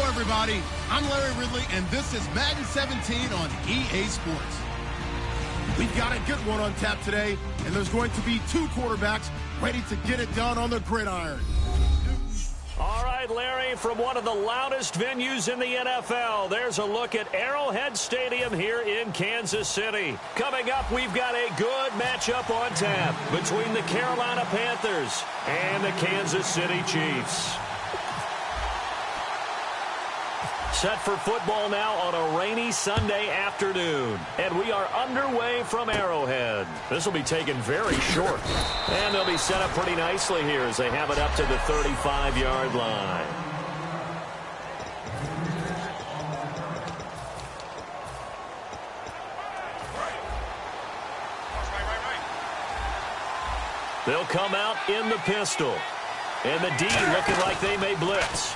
Everybody, I'm Larry Ridley, and this is Madden 17 on EA Sports. We've got a good one on tap today, and there's going to be two quarterbacks ready to get it done on the gridiron. All right, Larry, from one of the loudest venues in the NFL, there's a look at Arrowhead Stadium here in Kansas City. Coming up, we've got a good matchup on tap between the Carolina Panthers and the Kansas City Chiefs. Set for football now on a rainy Sunday afternoon. And we are underway from Arrowhead. This will be taken very short. And they'll be set up pretty nicely here as they have it up to the 35-yard line. They'll come out in the pistol. And the D looking like they may blitz.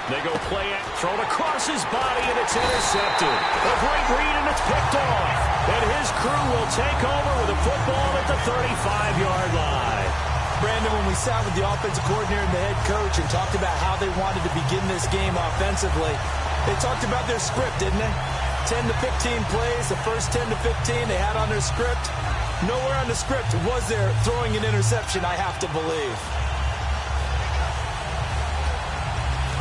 They go play it, thrown across his body, and it's intercepted. A great read, and it's picked off. And his crew will take over with a football at the 35-yard line. Brandon, when we sat with the offensive coordinator and the head coach and talked about how they wanted to begin this game offensively, they talked about their script, didn't they? 10 to 15 plays, the first 10 to 15 they had on their script. Nowhere on the script was there throwing an interception, I have to believe.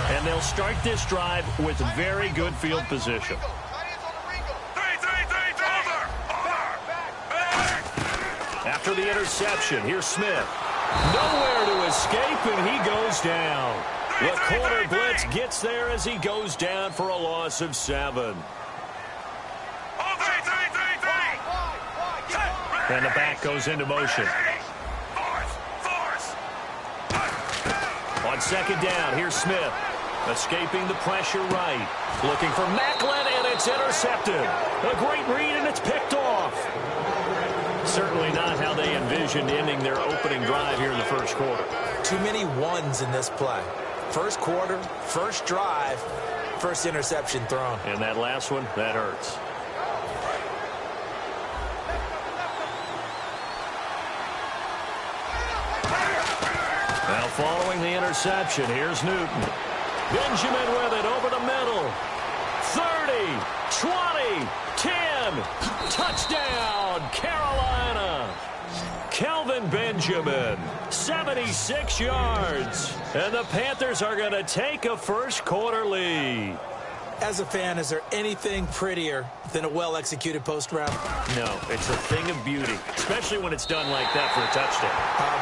And they'll start this drive with very good field position. After the interception, here's Smith. Nowhere to escape, and he goes down. The corner blitz gets there as he goes down for a loss of 7. And the back goes into motion. On second down, here's Smith. Escaping the pressure right. Looking for Macklin, and it's intercepted. A great read, and it's picked off. Certainly not how they envisioned ending their opening drive here in the first quarter. Too many ones in this play. First quarter, first drive, first interception thrown. And that last one, that hurts. Now following the interception, here's Newton. Benjamin with it over the middle. 30, 20, 10. Touchdown, Carolina. Kelvin Benjamin, 76 yards. And the Panthers are going to take a first quarter lead. As a fan, is there anything prettier than a well-executed post route? No, it's a thing of beauty, especially when it's done like that for a touchdown.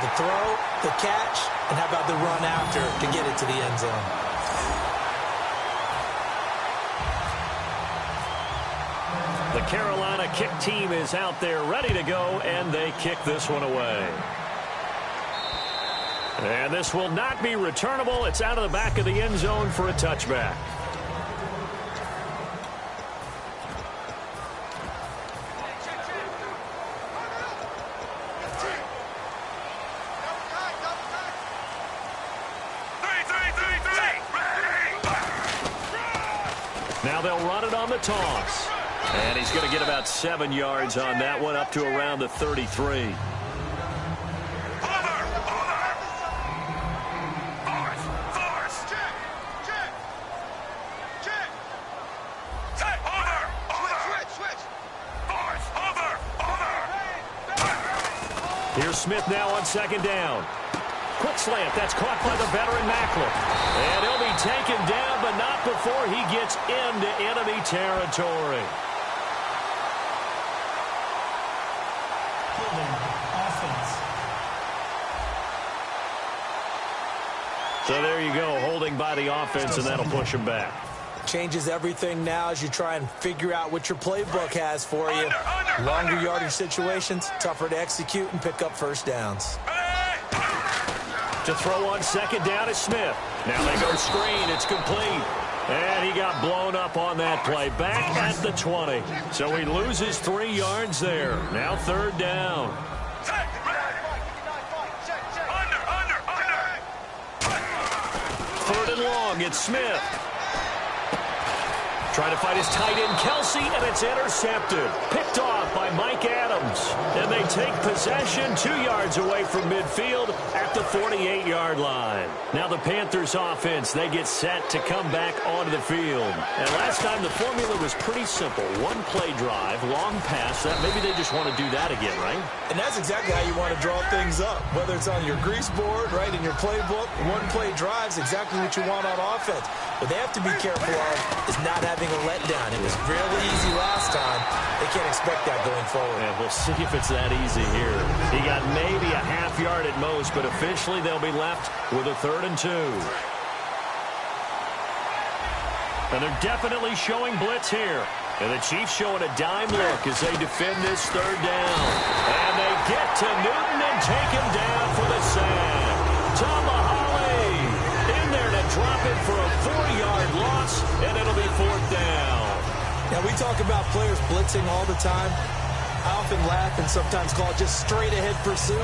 The throw, the catch, and how about the run after to get it to the end zone? The Carolina kick team is out there ready to go, and they kick this one away. And this will not be returnable. It's out of the back of the end zone for a touchback. Now they'll run it on the toss. And he's going to get about 7 yards on that one, up to around the 33. Here's Smith now on second down. Quick slant. That's caught by the veteran Macklin. And he'll be taken down, but not before he gets into enemy territory. So there you go, holding by the offense, and that'll push him back. Changes everything now as you try and figure out what your playbook has for you. Longer yardage situations, tougher to execute and pick up first downs. To throw on second down is Smith. Now they go screen. It's complete. And he got blown up on that play. Back at the 20. So he loses 3 yards there. Now third down. Third and long. It's Smith. Trying to find his tight end, Kelsey, and it's intercepted. Picked off by Mike Adams. And they take possession 2 yards away from midfield at the 48-yard line. Now the Panthers offense, they get set to come back onto the field. And last time the formula was pretty simple. 1 play drive, long pass. Maybe they just want to do that again, right? And that's exactly how you want to draw things up. Whether it's on your grease board, right, in your playbook, 1 play drive is exactly what you want on offense. What they have to be careful of is not having a letdown. It was really easy last time. They can't expect that going forward. And we'll see if it's that easy here. He got maybe a half yard at most, but officially they'll be left with a 3rd and 2. And they're definitely showing blitz here. And the Chiefs showing a dime look as they defend this 3rd down. And they get to Newton and take him down for the sack. Tomahawk in there to drop it for a 4-yard loss, and it'll be 4th down. Now, we talk about players blitzing all the time. I often laugh and sometimes call it just straight-ahead pursuit.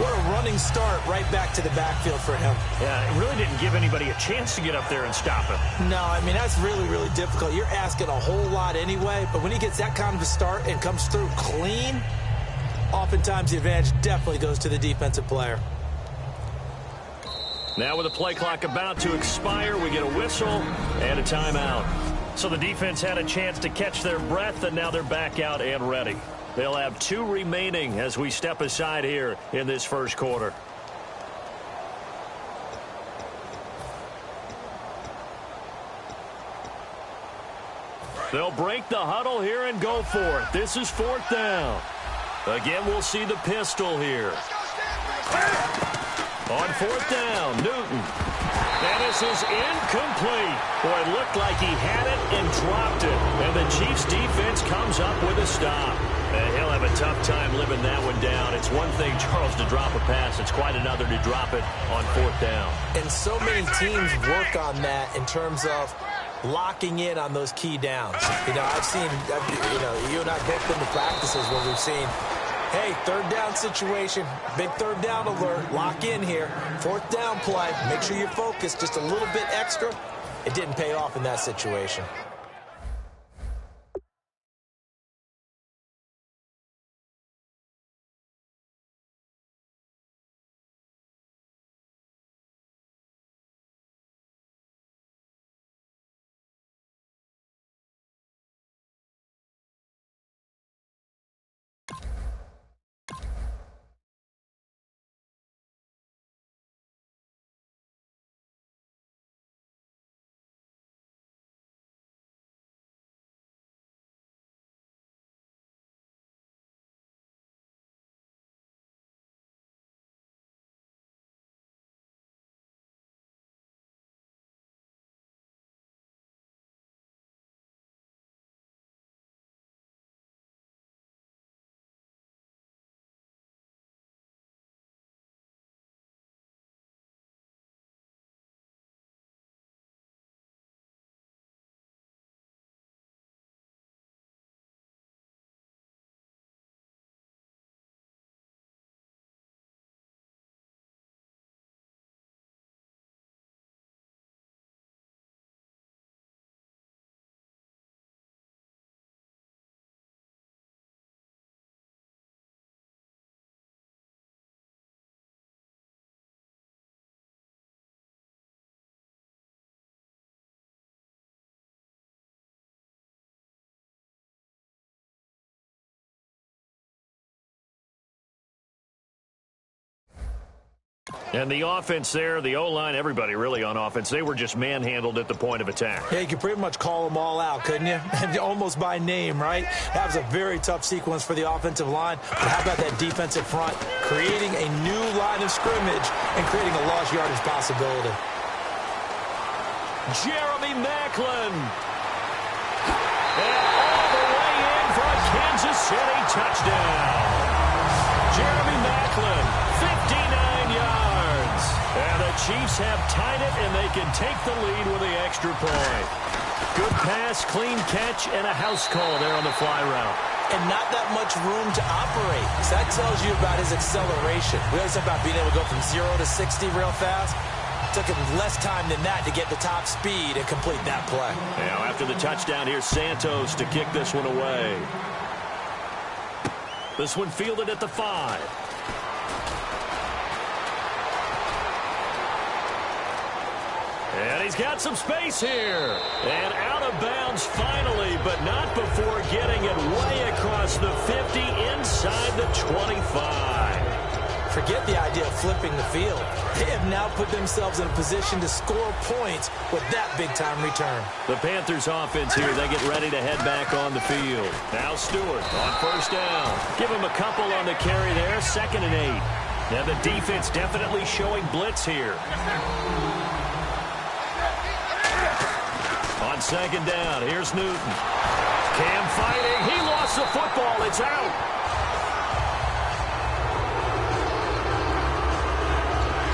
What a running start right back to the backfield for him. Yeah, it really didn't give anybody a chance to get up there and stop him. No, I mean, that's really, really difficult. You're asking a whole lot anyway, but when he gets that kind of a start and comes through clean, oftentimes the advantage definitely goes to the defensive player. Now with the play clock about to expire, we get a whistle and a timeout. So the defense had a chance to catch their breath, and now they're back out and ready. They'll have 2 remaining as we step aside here in this first quarter. They'll break the huddle here and go for it. This is 4th down. Again, we'll see the pistol here. On 4th down, Newton. And this is incomplete. Boy, it looked like he had it and dropped it. And the Chiefs defense comes up with a stop. And he'll have a tough time living that one down. It's one thing, Charles, to drop a pass. It's quite another to drop it on 4th down. And so many teams work on that in terms of locking in on those key downs. You know, I've seen, you and I both been to practices where we've seen, hey, 3rd down situation, big 3rd down alert, lock in here, 4th down play, make sure you're focused just a little bit extra. It didn't pay off in that situation. And the offense there, the O-line, everybody really on offense, they were just manhandled at the point of attack. Yeah, you could pretty much call them all out, couldn't you? Almost by name, right? That was a very tough sequence for the offensive line. But how about that defensive front? Creating a new line of scrimmage and creating a lost yardage possibility. Jeremy Maclin. And all the way in for a Kansas City touchdown. Jeremy Maclin, 59 yards. And the Chiefs have tied it, and they can take the lead with the extra point. Good pass, clean catch, and a house call there on the fly route. And not that much room to operate. So that tells you about his acceleration. We always talk about being able to go from 0 to 60 real fast. Took him less time than that to get the top speed and complete that play. Now after the touchdown, here's Santos to kick this one away. This one fielded at the 5. And he's got some space here. And out of bounds finally, but not before getting it way across the 50 inside the 25. Forget the idea of flipping the field. They have now put themselves in a position to score points with that big-time return. The Panthers offense here, they get ready to head back on the field. Now Stewart on first down. Give him a couple on the carry there, 2nd and 8. Now the defense definitely showing blitz here. On 2nd down, here's Newton. Cam fighting. He lost the football. It's out.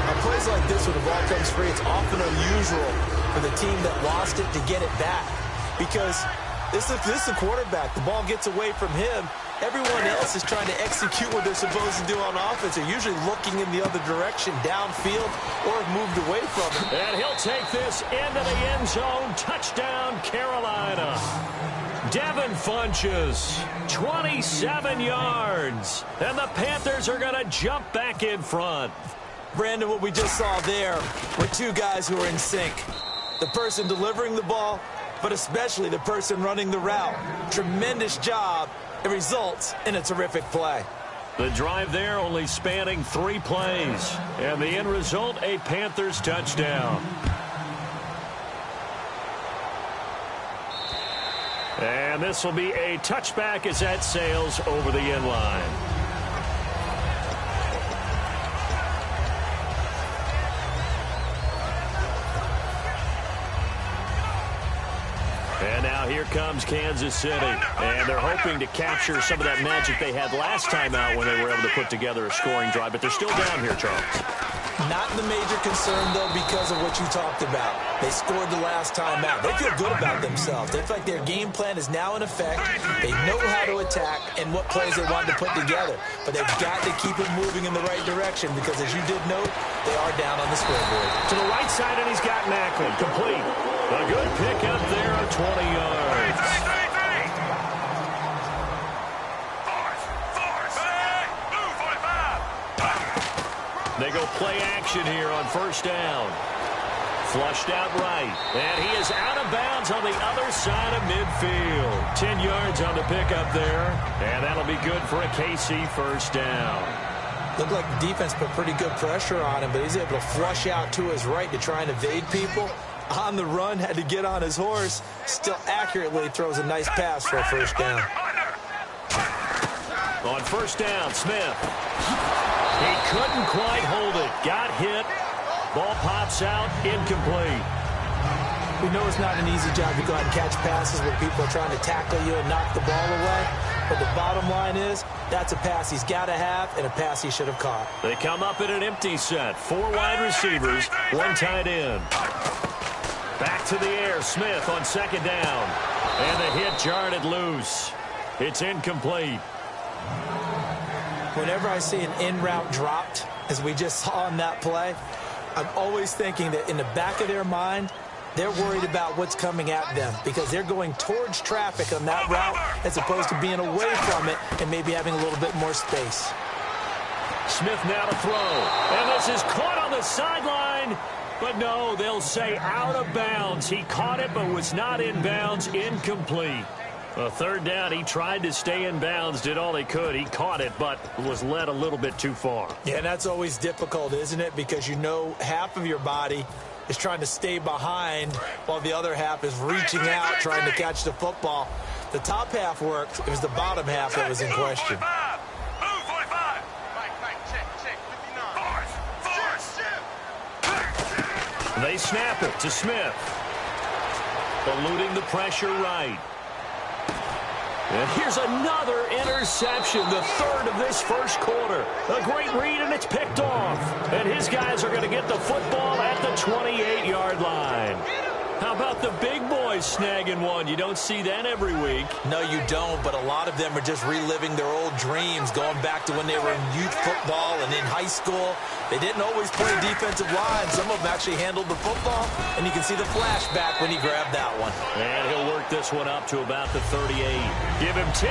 Now, plays like this when the ball comes free, it's often unusual for the team that lost it to get it back. Because this is the quarterback. The ball gets away from him. Everyone else is trying to execute what they're supposed to do on offense. They're usually looking in the other direction, downfield, or have moved away from it. And he'll take this into the end zone. Touchdown, Carolina. Devin Funchess, 27 yards. And the Panthers are going to jump back in front. Brandon, what we just saw there were two guys who are in sync. The person delivering the ball, but especially the person running the route. Tremendous job. It results in a terrific play. The drive there only spanning 3 plays. And the end result, a Panthers touchdown. And this will be a touchback as that sails over the end line. And now here comes Kansas City. And they're hoping to capture some of that magic they had last time out when they were able to put together a scoring drive. But they're still down here, Charles. Not the major concern, though, because of what you talked about. They scored the last time out. They feel good about themselves. They feel like their game plan is now in effect. They know how to attack and what plays they want to put together. But they've got to keep it moving in the right direction because, as you did note, they are down on the scoreboard. To the right side, and he's got Maclin. Complete. A good pickup there of 20 yards. They go play action here on first down. Flushed out right. And he is out of bounds on the other side of midfield. 10 yards on the pickup there. And that'll be good for a KC first down. Looked like the defense put pretty good pressure on him, but he's able to flush out to his right to try and evade people. On the run, had to get on his horse. Still accurately throws a nice pass for a first down. On first down, Smith. He couldn't quite hold it. Got hit. Ball pops out. Incomplete. We know it's not an easy job to go out and catch passes when people are trying to tackle you and knock the ball away. But the bottom line is, that's a pass he's got to have and a pass he should have caught. They come up in an empty set. 4 wide receivers, 1 tight end. Back to the air. Smith on second down. And the hit jarred it loose. It's incomplete. Whenever I see an in-route dropped, as we just saw in that play, I'm always thinking that in the back of their mind, they're worried about what's coming at them because they're going towards traffic on that route as opposed to being away from it and maybe having a little bit more space. Smith now to throw. And this is caught on the sideline. But no, they'll say out of bounds. He caught it but was not in bounds. Incomplete. A third down, he tried to stay in bounds, did all he could. He caught it, but was led a little bit too far. Yeah, and that's always difficult, isn't it? Because you know half of your body is trying to stay behind while the other half is reaching out, trying to catch the football. The top half worked. It was the bottom half that was in question. They snap it to Smith. eluding the pressure right. And here's another interception, the third of this first quarter. A great read, and it's picked off. And his guys are going to get the football at the 28-yard line. How about the big boys snagging one? You don't see that every week. No, you don't, but a lot of them are just reliving their old dreams, going back to when they were in youth football and in high school. They didn't always play defensive line. Some of them actually handled the football, and you can see the flashback when he grabbed that one. And he'll work this one up to about the 38. Give him 10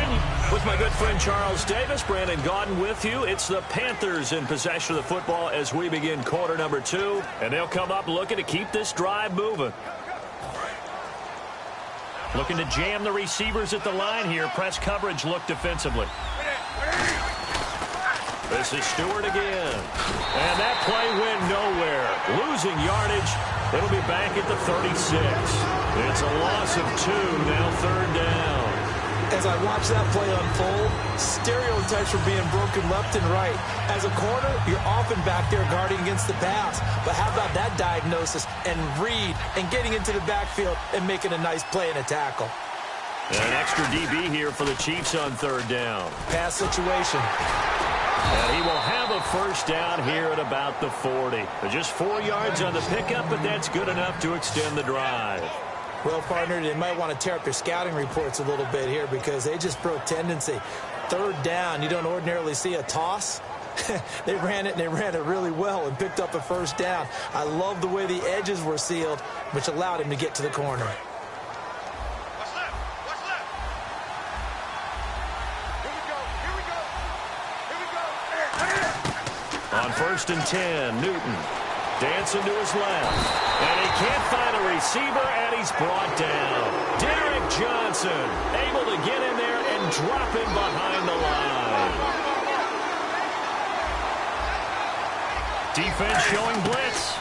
with my good friend Charles Davis. Brandon Gaudin with you. It's the Panthers in possession of the football as we begin quarter number 2, and they'll come up looking to keep this drive moving. Looking to jam the receivers at the line here. Press coverage look defensively. This is Stewart again. And that play went nowhere. Losing yardage. It'll be back at the 36. It's a loss of 2, now third down. As I watch that play unfold, stereotypes are being broken left and right. As a corner, you're often back there guarding against the pass. But how about that diagnosis and read and getting into the backfield and making a nice play and a tackle? An extra DB here for the Chiefs on third down. Pass situation. And he will have a first down here at about the 40. Just 4 yards on the pickup, but that's good enough to extend the drive. Well, partner, they might want to tear up their scouting reports a little bit here because they just broke tendency. Third down, you don't ordinarily see a toss. They ran it, and they ran it really well and picked up a first down. I love the way the edges were sealed, which allowed him to get to the corner. What's left? What's left? Here we go. On first and 10, Newton dancing to his left. And he can't find a receiver, and he's brought down. Derek Johnson able to get in there and drop him behind the line. Defense showing blitz.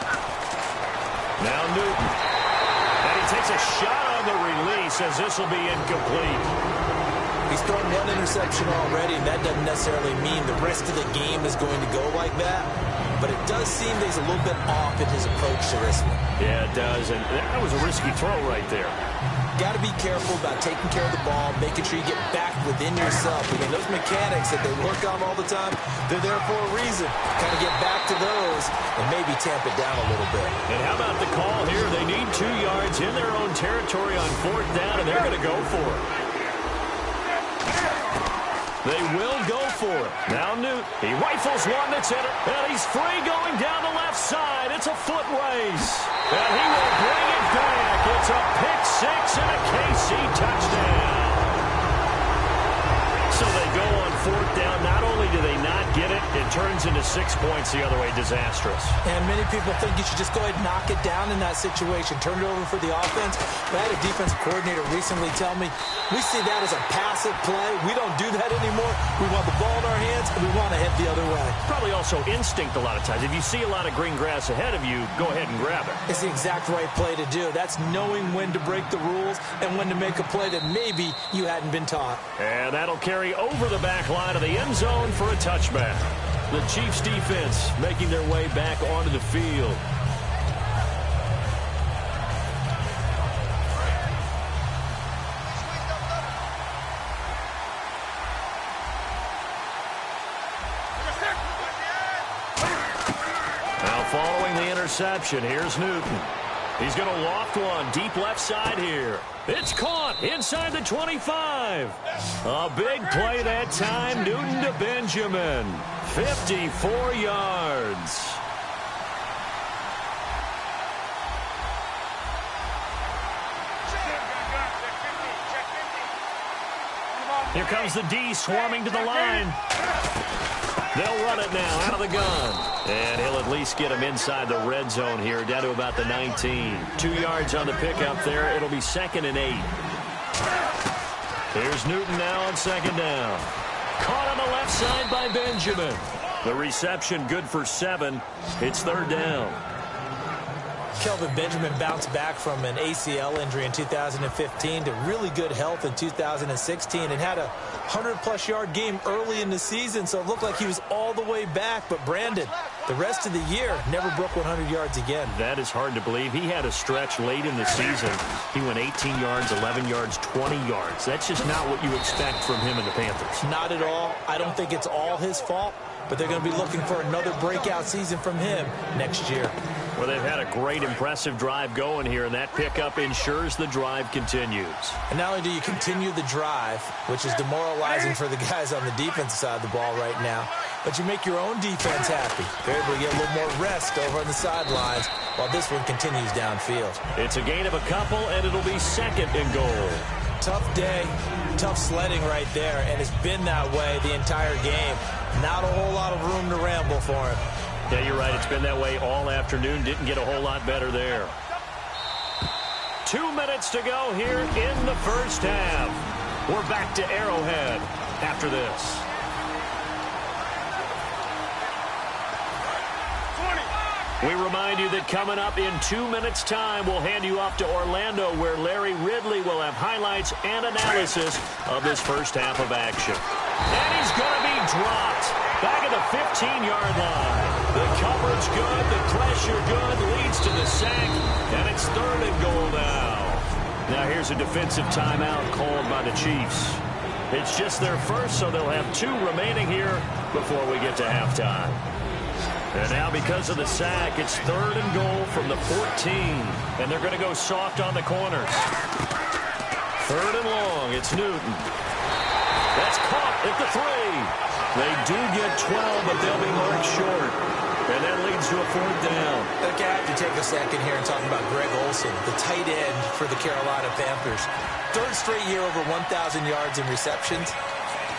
Now Newton. And he takes a shot on the release as this will be incomplete. He's thrown one interception already, and that doesn't necessarily mean the rest of the game is going to go like that. But it does seem that he's a little bit off in his approach to this one. Yeah, it does. And that was a risky throw right there. Got to be careful about taking care of the ball, making sure you get back within yourself. I mean, those mechanics that they work on all the time, they're there for a reason. Kind of get back to those and maybe tamp it down a little bit. And how about the call here? They need 2 yards in their own territory on fourth down, and they're going to go for it. They will go for it. Now Newt, he rifles one that's in it, and he's free going down the left side. It's a foot race, and he will bring it back. It's a pick six and a KC touchdown. So they go on fourth down. Not only do they not get it, it turns into 6 points the other way. Disastrous. And many people think you should just go ahead and knock it down in that situation. Turn it over for the offense. But I had a defensive coordinator recently tell me, we see that as a passive play. We don't do that anymore. We want the ball in our hands, and we want to head the other way. Probably also instinct a lot of times. If you see a lot of green grass ahead of you, go ahead and grab it. It's the exact right play to do. That's knowing when to break the rules and when to make a play that maybe you hadn't been taught. And that'll carry over the back line of the end zone for a touchback. The Chiefs defense making their way back onto the field. Now following the interception, here's Newton. He's going to loft one deep left side here. It's caught inside the 25. A big play that time. Newton to Benjamin. 54 yards. Here comes the D swarming to the line. They'll run it now out of the gun. And he'll at least get him inside the red zone here, down to about the 19. 2 yards on the pickup there. It'll be 2nd and 8. Here's Newton now on 2nd down. Caught on the left side by Benjamin. The reception good for 7. It's 3rd down. Kelvin Benjamin bounced back from an ACL injury in 2015 to really good health in 2016 and had a 100-plus yard game early in the season, so it looked like he was all the way back. But Brandon, The rest of the year, never broke 100 yards again. That is hard to believe. He had a stretch late in the season. He went 18 yards, 11 yards, 20 yards. That's just not what you expect from him and the Panthers. Not at all. I don't think it's all his fault, but they're going to be looking for another breakout season from him next year. Well, they've had a great, impressive drive going here, and that pickup ensures the drive continues. And not only do you continue the drive, which is demoralizing for the guys on the defensive side of the ball right now, but you make your own defense happy. They're able to get a little more rest over on the sidelines while this one continues downfield. It's a gain of a couple, and it'll be second and goal. Tough day, tough sledding right there, and it's been that way the entire game. Not a whole lot of room to ramble for him. Yeah, you're right. It's been that way all afternoon. Didn't get a whole lot better there. 2 minutes to go here in the first half. We're back to Arrowhead after this. 20. We remind you that coming up in 2 minutes' time, we'll hand you off to Orlando, where Larry Ridley will have highlights and analysis of this first half of action. And he's going to be dropped back at the 15-yard line. The coverage good, the pressure good, leads to the sack, and it's third and goal now. Now here's a defensive timeout called by the Chiefs. It's just their first, so they'll have 2 remaining here before we get to halftime. And now because of the sack, it's third and goal from the 14. And they're going to go soft on the corners. Third and long, it's Newton. That's caught at the 3. They do get 12, but they'll be marked short. And that leads to a fourth down. Okay, I have to take a second here and talk about Greg Olsen, the tight end for the Carolina Panthers. Third straight year over 1,000 yards in receptions.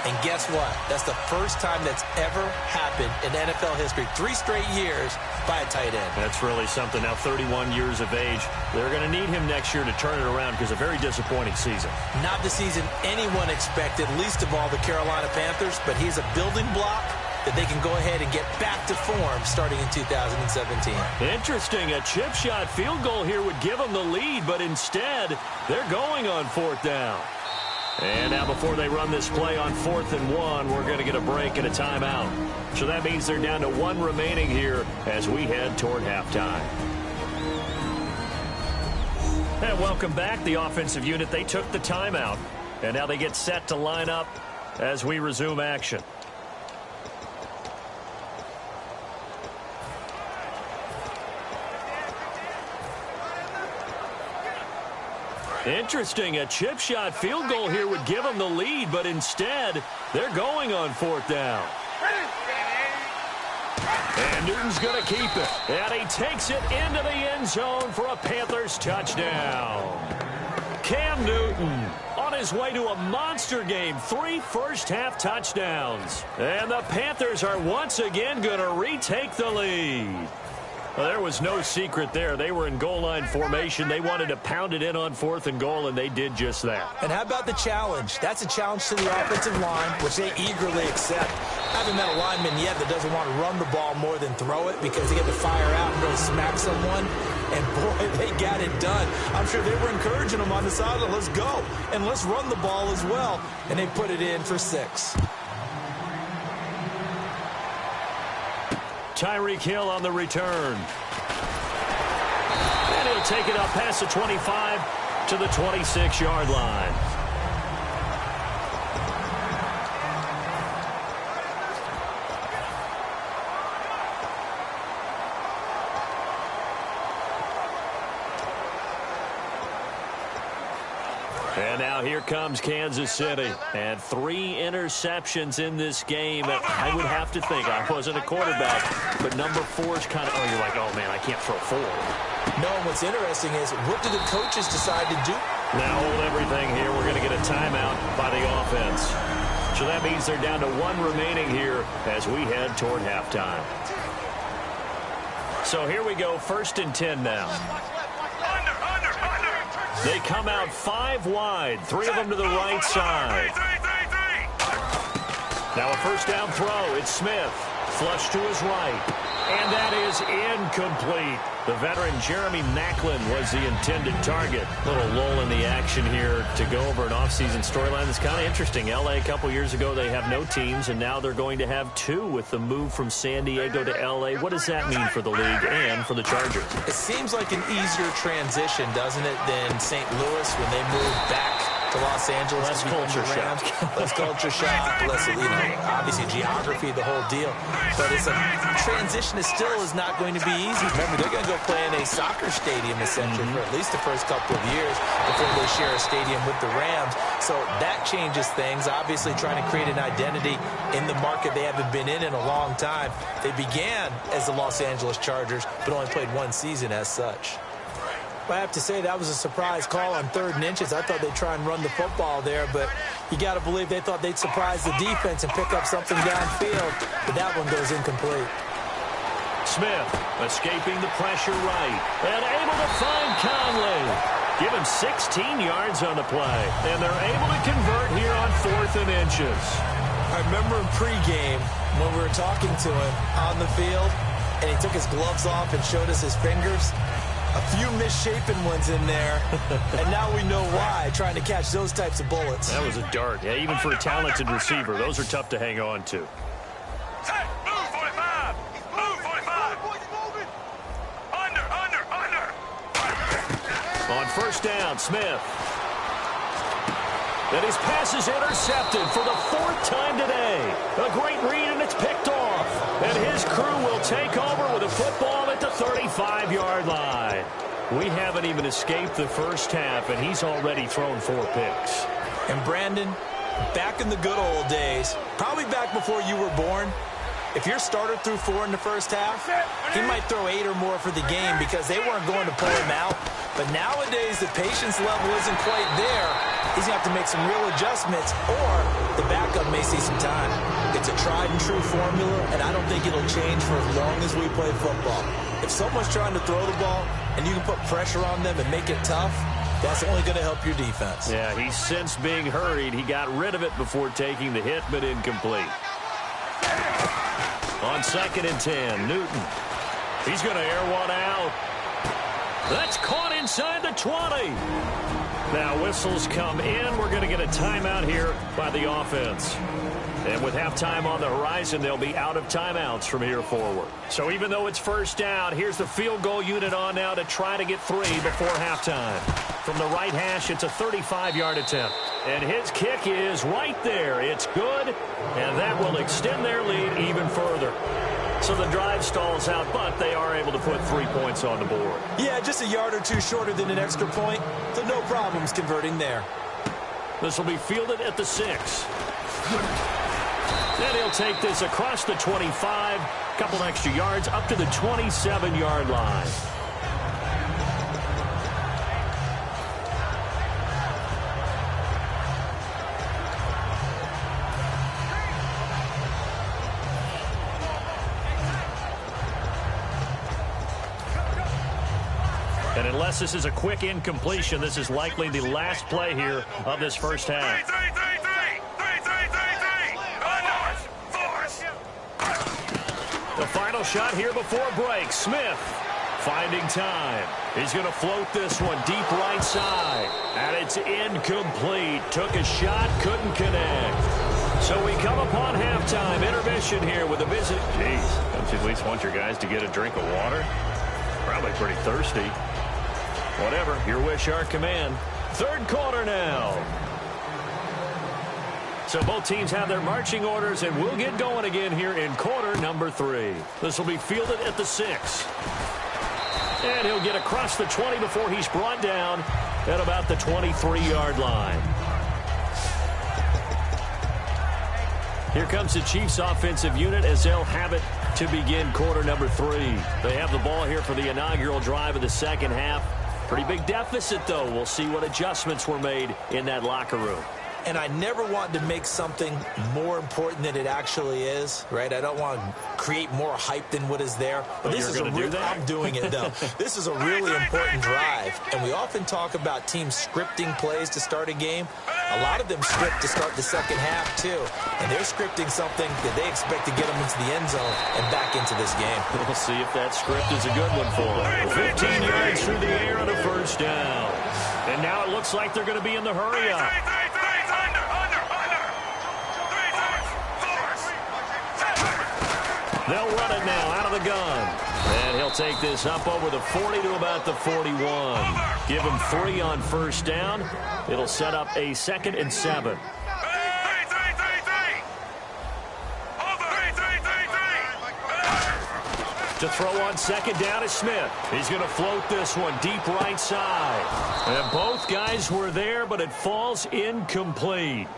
And guess what? That's the first time that's ever happened in NFL history. 3 straight years by a tight end. That's really something. Now 31 years of age. They're going to need him next year to turn it around because a very disappointing season. Not the season anyone expected, least of all the Carolina Panthers, but he's a building block that they can go ahead and get back to form starting in 2017. Interesting. A chip shot field goal here would give them the lead, but instead they're going on fourth down. And now before they run this play on 4th and 1, we're going to get a break and a timeout. So that means they're down to 1 remaining here as we head toward halftime. And welcome back. The offensive unit, they took the timeout. And now they get set to line up as we resume action. Interesting. A chip shot field goal here would give them the lead, but instead, they're going on 4th down. And Newton's going to keep it. And he takes it into the end zone for a Panthers touchdown. Cam Newton on his way to a monster game. 3 first-half touchdowns. And the Panthers are once again going to retake the lead. Well, there was no secret there. They were in goal line formation. They wanted to pound it in on 4th and goal, and they did just that. And how about the challenge? That's a challenge to the offensive line, which they eagerly accept. I haven't met a lineman yet that doesn't want to run the ball more than throw it because they get to fire out and really smack someone. And, boy, they got it done. I'm sure they were encouraging them on the sideline. Let's go, and let's run the ball as well. And they put it in for 6. Tyreek Hill on the return. And he'll take it up past the 25 to the 26-yard line. And now here comes Kansas City. And 3 interceptions in this game. I would have to think, I wasn't a quarterback, but number 4 is kind of, you're like, oh, man, I can't throw 4. No, and what's interesting is, what do the coaches decide to do? Now hold everything here. We're going to get a timeout by the offense. So that means they're down to 1 remaining here as we head toward halftime. So here we go, 1st and 10 now. They come out 5 wide, 3 of them to the right side. Now a first down throw. It's Smith. flush to his right. And that is incomplete. The veteran Jeremy Maclin was the intended target. Little lull in the action here to go over an offseason storyline that's kind of interesting. L.A. a couple years ago, they have no teams, and now they're going to have two with the move from San Diego to L.A. What does that mean for the league and for the Chargers? It seems like an easier transition, doesn't it, than St. Louis when they moved back to Los Angeles. Less culture shock. Less culture shock, less, obviously geography, the whole deal. But it's a transition that still is not going to be easy. Remember, they're going to go play in a soccer stadium, essentially, for at least the first couple of years before they share a stadium with the Rams. So that changes things. Obviously, trying to create an identity in the market they haven't been in a long time. They began as the Los Angeles Chargers, but only played one season as such. I have to say that was a surprise call on 3rd and inches. I thought they'd try and run the football there, but you got to believe they thought they'd surprise the defense and pick up something downfield, but that one goes incomplete. Smith escaping the pressure right and able to find Conley. Give him 16 yards on the play, and they're able to convert here on 4th and inches. I remember in pregame when we were talking to him on the field, and he took his gloves off and showed us his fingers. A few misshapen ones in there, and now we know why, trying to catch those types of bullets. That was a dart. Yeah, even for a talented receiver, those are tough to hang on to. Hey, move 45! Move 45! Under! On 1st down, Smith. And his pass is intercepted for the 4th time today. A great read, and it's picked off. And his crew will take over with a football at the 35-yard line. We haven't even escaped the first half, and he's already thrown 4 picks. And Brandon, back in the good old days, probably back before you were born, if your starter threw 4 in the first half, he might throw 8 or more for the game because they weren't going to pull him out. But nowadays, the patience level isn't quite there. He's going to have to make some real adjustments, or the backup may see some time. It's a tried-and-true formula, and I don't think it'll change for as long as we play football. If someone's trying to throw the ball and you can put pressure on them and make it tough, that's only going to help your defense. Yeah, he's since being hurried. He got rid of it before taking the hit, but incomplete. On 2nd and 10, Newton. He's going to air one out. That's caught inside the 20. Now whistles come in. We're going to get a timeout here by the offense. And with halftime on the horizon, they'll be out of timeouts from here forward. So even though it's 1st down, here's the field goal unit on now to try to get 3 before halftime. From the right hash, it's a 35-yard attempt. And his kick is right there. It's good, and that will extend their lead even further. So the drive stalls out, but they are able to put 3 points on the board. Yeah, just a yard or two shorter than an extra point, so no problems converting there. This will be fielded at the 6. Then he'll take this across the 25, couple extra yards up to the 27-yard line. And unless this is a quick incompletion, this is likely the last play here of this first half. 3. The final shot here before break. Smith finding time. He's going to float this one deep right side. And it's incomplete. Took a shot, couldn't connect. So we come upon halftime. Intermission here with a visit. Jeez, don't you at least want your guys to get a drink of water? Probably pretty thirsty. Whatever, your wish, our command. 3rd quarter now. So both teams have their marching orders, and we'll get going again here in quarter number 3. This will be fielded at the 6. And he'll get across the 20 before he's brought down at about the 23-yard line. Here comes the Chiefs offensive unit as they'll have it to begin quarter number 3. They have the ball here for the inaugural drive of the second half. Pretty big deficit, though. We'll see what adjustments were made in that locker room. And I never want to make something more important than it actually is, right? I don't want to create more hype than what is there. But this is I'm doing it, though. This is a really important drive. And we often talk about teams scripting plays to start a game. A lot of them script to start the second half, too. And they're scripting something that they expect to get them into the end zone and back into this game. We'll see if that script is a good one for them. 15 yards through the air on a first down. And now it looks like they're going to be in the hurry-up. They'll run it now out of the gun. And he'll take this up over the 40 to about the 41. Give him 3 on first down. It'll set up a 2nd and 7. To throw on 2nd down is Smith. He's going to float this one deep right side. And both guys were there, but it falls incomplete.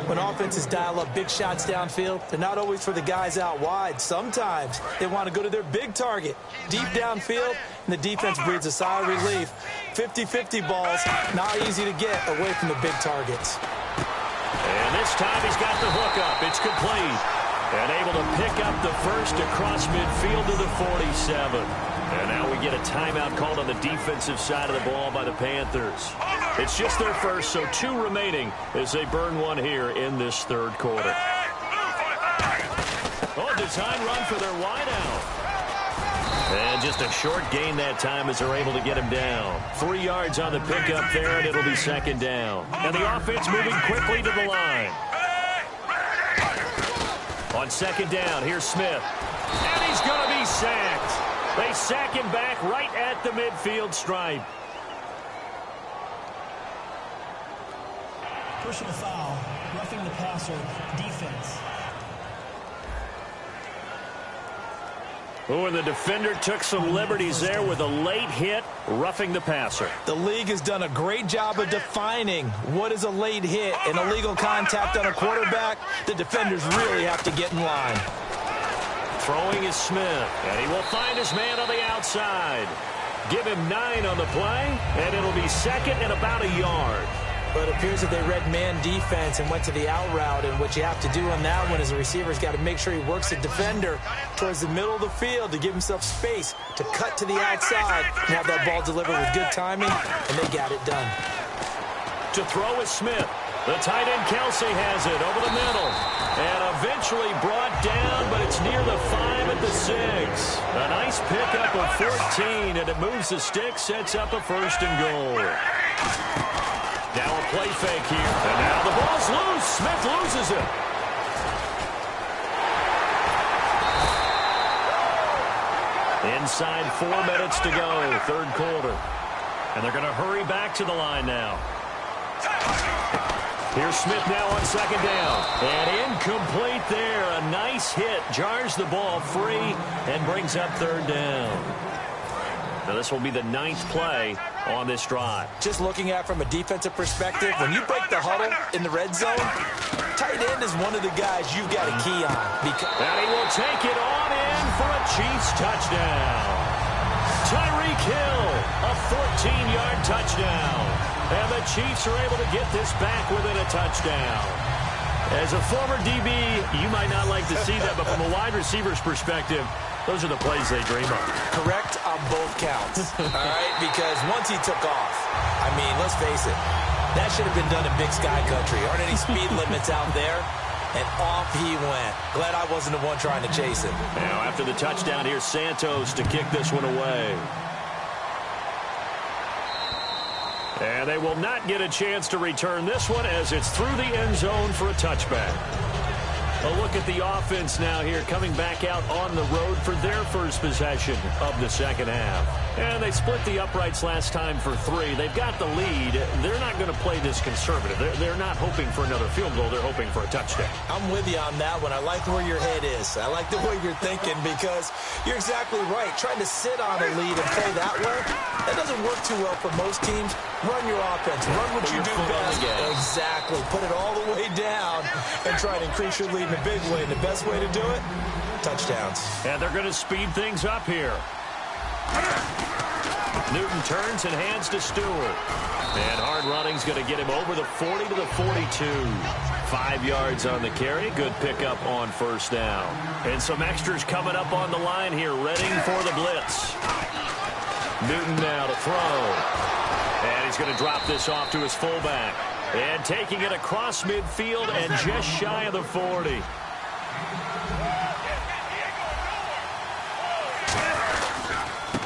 When offenses dial up big shots downfield, they're not always for the guys out wide. Sometimes they want to go to their big target, deep downfield, and the defense breathes a sigh of relief. 50-50 balls, not easy to get away from the big targets. And this time he's got the hook up. It's complete. And able to pick up the first across midfield to the 47. And now we get a timeout called on the defensive side of the ball by the Panthers. It's just their first, so 2 remaining as they burn one here in this third quarter. Oh, design run for their wideout. And just a short gain that time as they're able to get him down. 3 yards on the pickup there, and it'll be 2nd down. And the offense moving quickly to the line. On 2nd down, here's Smith. And he's going to be sacked. They sack him back right at the midfield stripe. Personal foul, roughing the passer, defense. Oh, and the defender took some liberties there with a late hit, roughing the passer. The league has done a great job of defining what is a late hit and illegal contact on a quarterback. The defenders really have to get in line. Throwing is Smith, and he will find his man on the outside. Give him 9 on the play, and it'll be 2nd and about a yard. But it appears that they read man defense and went to the out route, and what you have to do on that one is the receiver's got to make sure he works the defender towards the middle of the field to give himself space to cut to the outside and have that ball delivered with good timing, and they got it done. To throw is Smith. The tight end Kelsey has it over the middle. And eventually brought down, but it's near the 5 at the 6. A nice pickup of 14, and it moves the stick, sets up a 1st and goal. Now a play fake here. And now the ball's loose. Smith loses it. Inside 4 minutes to go, third quarter. And they're going to hurry back to the line now. Here's Smith now on 2nd down. And incomplete there. A nice hit. Jars the ball free and brings up 3rd down. Now this will be the 9th play on this drive. Just looking at it from a defensive perspective, when you break the huddle in the red zone, tight end is one of the guys you've got a key on. And he will take it on in for a Chiefs touchdown. Tyreek Hill, a 14-yard touchdown. And the Chiefs are able to get this back within a touchdown. As a former DB, you might not like to see that, but from a wide receiver's perspective, those are the plays they dream of. Correct on both counts, all right? Because once he took off, I mean, let's face it, that should have been done in Big Sky Country. Aren't any speed limits out there? And off he went. Glad I wasn't the one trying to chase him. Now, after the touchdown, here's Santos to kick this one away. And they will not get a chance to return this one as it's through the end zone for a touchback. A look at the offense now here, coming back out on the road for their first possession of the second half. And they split the uprights last time for 3. They've got the lead. They're not going to play this conservative. They're not hoping for another field goal. They're hoping for a touchdown. I'm with you on that one. I like where your head is. I like the way you're thinking because you're exactly right. Trying to sit on a lead and play that way, that doesn't work too well for most teams. Run your offense. Run what you do best. Exactly. Put it all the way down and try to increase your lead in a big way. And the best way to do it, touchdowns. And they're going to speed things up here. Newton turns and hands to Stewart. And hard running's going to get him over the 40 to the 42. 5 yards on the carry. Good pickup on first down. And some extras coming up on the line here, ready for the blitz. Newton now to throw. And he's going to drop this off to his fullback. And taking it across midfield and just shy of the 40.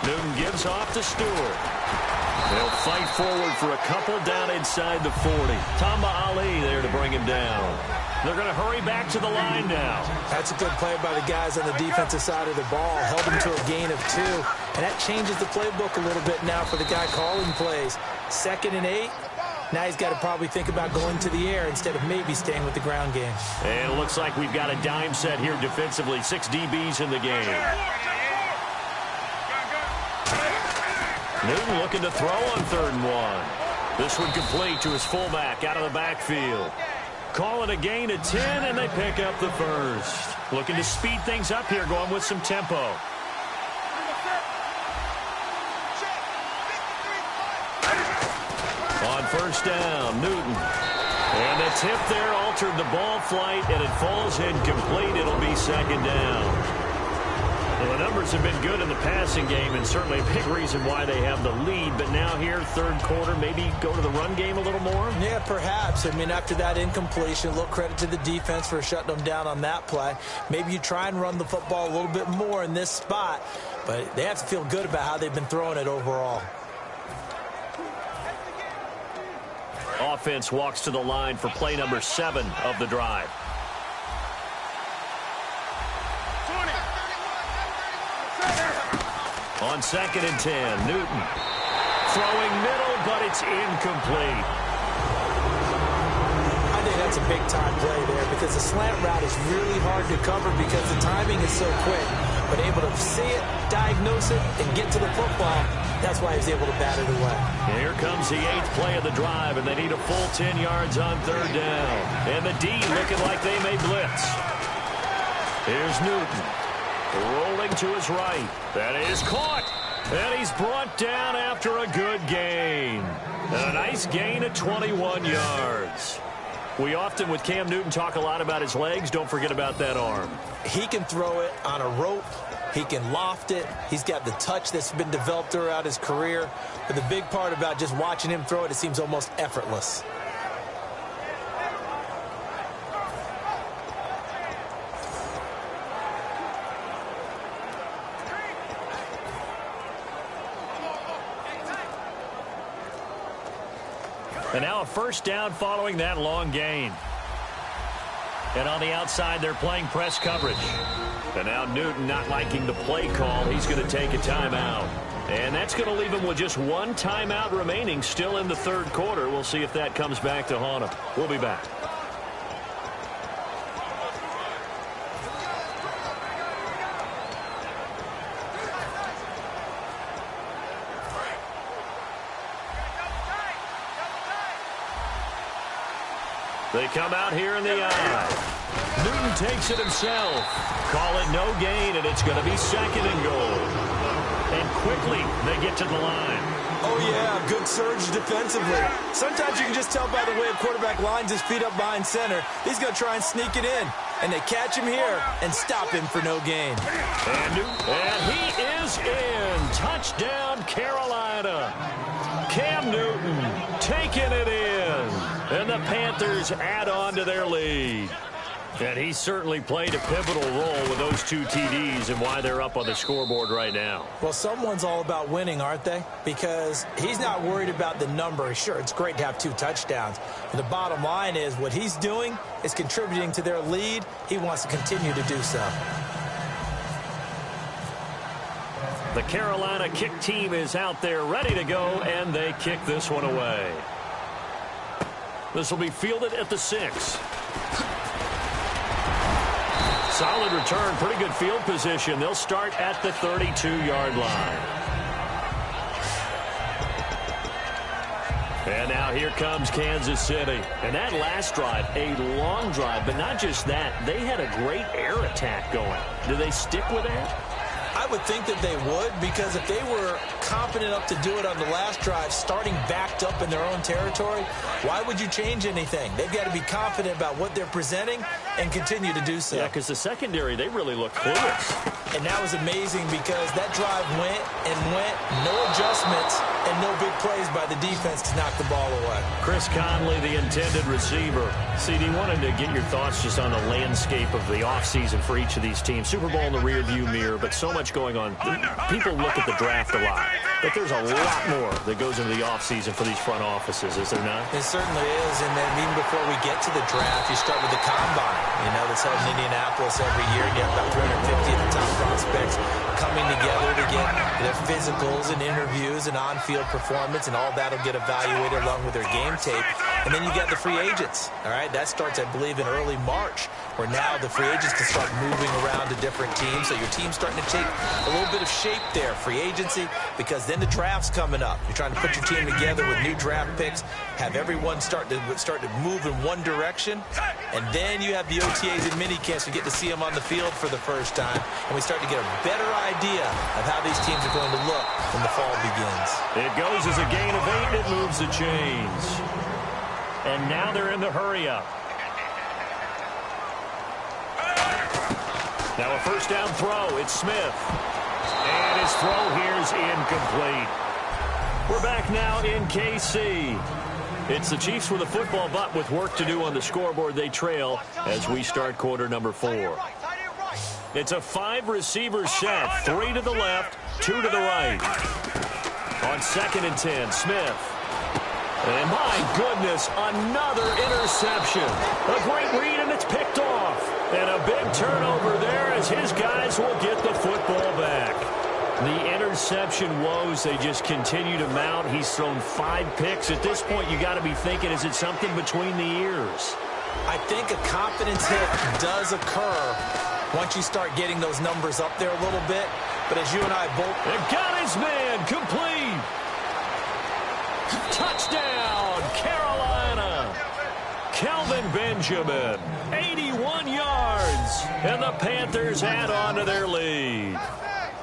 Newton gives off to Stewart. They'll fight forward for a couple down inside the 40. Tamba Ali there to bring him down. They're going to hurry back to the line now. That's a good play by the guys on the defensive side of the ball. Held him to a gain of 2. And that changes the playbook a little bit now for the guy calling plays. 2nd and 8. Now he's got to probably think about going to the air instead of maybe staying with the ground game. And it looks like we've got a dime set here defensively. 6 DBs in the game. Newton looking to throw on 3rd and 1. This one complete to his fullback out of the backfield. Calling a gain of 10, and they pick up the first. Looking to speed things up here, going with some tempo. On first down, Newton. And the tip there altered the ball flight, and it falls incomplete. It'll be 2nd down. Well, the numbers have been good in the passing game, and certainly a big reason why they have the lead. But now here, 3rd quarter, maybe go to the run game a little more? Yeah, perhaps. I mean, after that incompletion, a little credit to the defense for shutting them down on that play. Maybe you try and run the football a little bit more in this spot, but they have to feel good about how they've been throwing it overall. Offense walks to the line for play number 7 of the drive. On 2nd and 10, Newton. Throwing middle, but it's incomplete. I think that's a big-time play there because the slant route is really hard to cover because the timing is so quick. But able to see it, diagnose it, and get to the football, that's why he was able to bat it away. And here comes the 8th play of the drive, and they need a full 10 yards on 3rd down. And the D looking like they may blitz. Here's Newton. Rolling to his right. That is caught. And he's brought down after a good gain. And a nice gain of 21 yards. We often, with Cam Newton, talk a lot about his legs. Don't forget about that arm. He can throw it on a rope. He can loft it. He's got the touch that's been developed throughout his career. But the big part about just watching him throw it, it seems almost effortless. And now a first down following that long gain. And on the outside, they're playing press coverage. And now Newton not liking the play call. He's going to take a timeout. And that's going to leave him with just 1 timeout remaining still in the 3rd quarter. We'll see if that comes back to haunt him. We'll be back. They come out here in the eye. Newton takes it himself. Call it no gain, and it's going to be 2nd and goal. And quickly, they get to the line. Oh, yeah, good surge defensively. Sometimes you can just tell by the way a quarterback lines his feet up behind center. He's going to try and sneak it in. And they catch him here and stop him for no gain. And he is in. Touchdown, Carolina. Cam Newton taking it in. And the Panthers add on to their lead. And he certainly played a pivotal role with those 2 TDs and why they're up on the scoreboard right now. Well, someone's all about winning, aren't they? Because he's not worried about the number. Sure, it's great to have 2 touchdowns. But the bottom line is what he's doing is contributing to their lead. He wants to continue to do so. The Carolina kick team is out there ready to go, and they kick this one away. This will be fielded at the 6. Solid return, pretty good field position. They'll start at the 32-yard line. And now here comes Kansas City. And that last drive, a long drive, but not just that. They had a great air attack going. Do they stick with that? I would think that they would, because if they were confident enough to do it on the last drive, starting backed up in their own territory, why would you change anything? They've got to be confident about what they're presenting and continue to do so. Yeah, because the secondary, they really looked clueless. And that was amazing because that drive went and went, no adjustments, and no big plays by the defense to knock the ball away. Chris Conley, the intended receiver. CD, wanted to get your thoughts just on the landscape of the offseason for each of these teams. Super Bowl in the rearview mirror, but so much going on. People look at the draft a lot, but there's a lot more that goes into the offseason for these front offices, is there not? It certainly is, and then even before we get to the draft, you start with the combine. You know, that's held in Indianapolis every year, and you have about 350 of the top prospects coming together to get their physicals and interviews and on-field performance, and all that will get evaluated along with their game tape. And then you got the free agents, all right? That starts, I believe, in early March, where now the free agents can start moving around to different teams. So your team's starting to take a little bit of shape there, free agency, because then the draft's coming up. You're trying to put your team together with new draft picks, have everyone start to move in one direction, and then you have the OTAs and minicamps. You get to see them on the field for the first time, and we start to get a better idea of how these teams are going to look when the fall begins. It goes as a gain of 8, and it moves the chains. And now they're in the hurry-up. Now a first down throw. It's Smith. And his throw here's incomplete. We're back now in KC. It's the Chiefs with a football, but with work to do on the scoreboard, they trail as we start quarter number 4. It's a 5-receiver set. 3 to the left, 2 to the right. On 2nd and 10, Smith. And my goodness, another interception. A great read, and it's picked off. And a big turnover there as his guys will get the football back. The interception woes, they just continue to mount. He's thrown 5 picks. At this point, you got to be thinking, is it something between the ears? I think a confidence hit does occur once you start getting those numbers up there a little bit. But as you and I both... They've got his man complete. Touchdown, Carolina. Kelvin Benjamin, 81 yards. And the Panthers add on to their lead.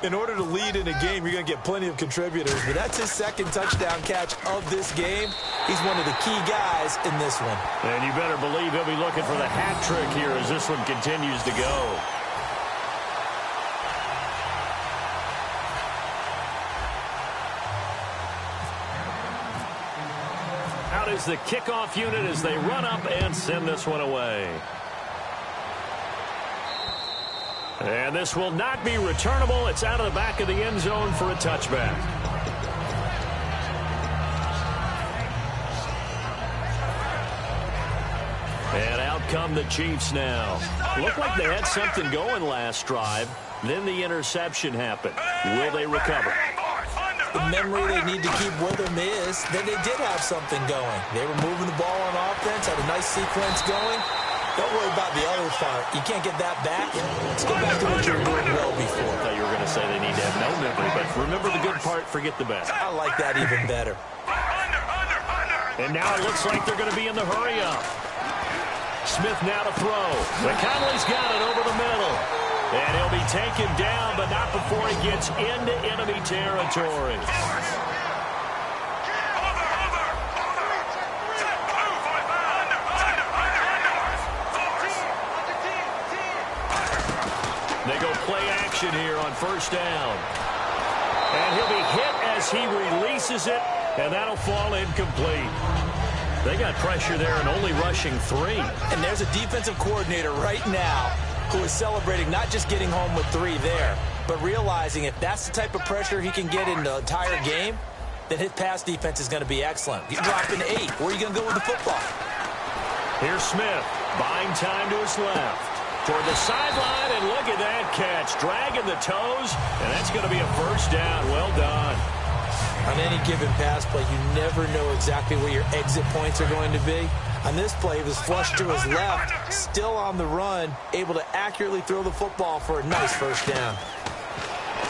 In order to lead in a game, you're going to get plenty of contributors. But that's his 2nd touchdown catch of this game. He's one of the key guys in this one. And you better believe he'll be looking for the hat trick here as this one continues to go. Out is the kickoff unit as they run up and send this one away. And this will not be returnable. It's out of the back of the end zone for a touchback. And out come the Chiefs now. Looked like they had something going last drive. Then the interception happened. Will they recover? The memory they need to keep with them is that they did have something going. They were moving the ball on offense, had a nice sequence going. Don't worry about the other part. You can't get that back. Let's go back to what you were doing well before. I thought you were going to say they need to have no memory, but remember the good part, forget the bad. I like that even better. And now it looks like they're going to be in the hurry-up. Smith now to throw. But Conley's got it over the middle. And he'll be taken down, but not before he gets into enemy territory. They go play action here on first down. And he'll be hit as he releases it, and that'll fall incomplete. They got pressure there and only rushing 3. And there's a defensive coordinator right now who is celebrating not just getting home with 3 there, but realizing if that's the type of pressure he can get in the entire game, then his pass defense is going to be excellent. He's dropping 8. Where are you going to go with the football? Here's Smith, buying time to his left. Toward the sideline, and look at that catch. Dragging the toes, and that's going to be a first down. Well done. On any given pass play, you never know exactly where your exit points are going to be. On this play, he was flushed to his left, still on the run, able to accurately throw the football for a nice first down.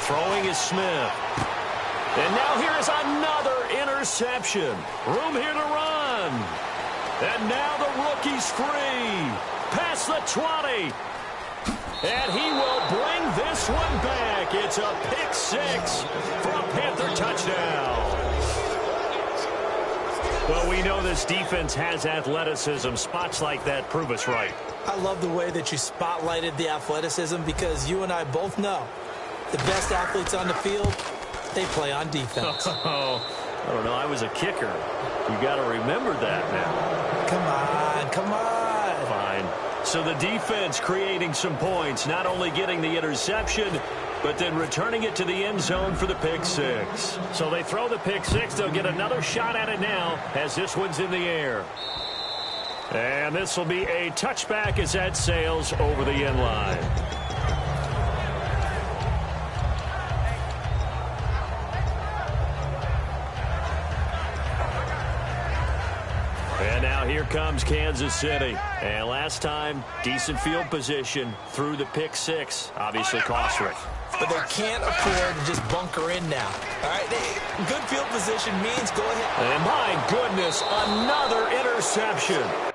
Throwing is Smith. And now here is another interception. Room here to run. And now the rookie's free. Past the 20. And he will bring this this one back. It's a pick six for a Panther touchdown. Well, we know this defense has athleticism. Spots like that prove us right. I love the way that you spotlighted the athleticism because you and I both know the best athletes on the field, they play on defense. I don't know. I was a kicker. You got to remember that now. Come on. Fine. So the defense creating some points, not only getting the interception, but then returning it to the end zone for the pick six. So they throw the pick six. They'll get another shot at it now as this one's in the air. And this will be a touchback as that sails over the end line. And now here comes Kansas City. And last time, decent field position through the pick six. Obviously costly. But they can't afford to just bunker in now. All right, good field position means go ahead. And my goodness, another interception.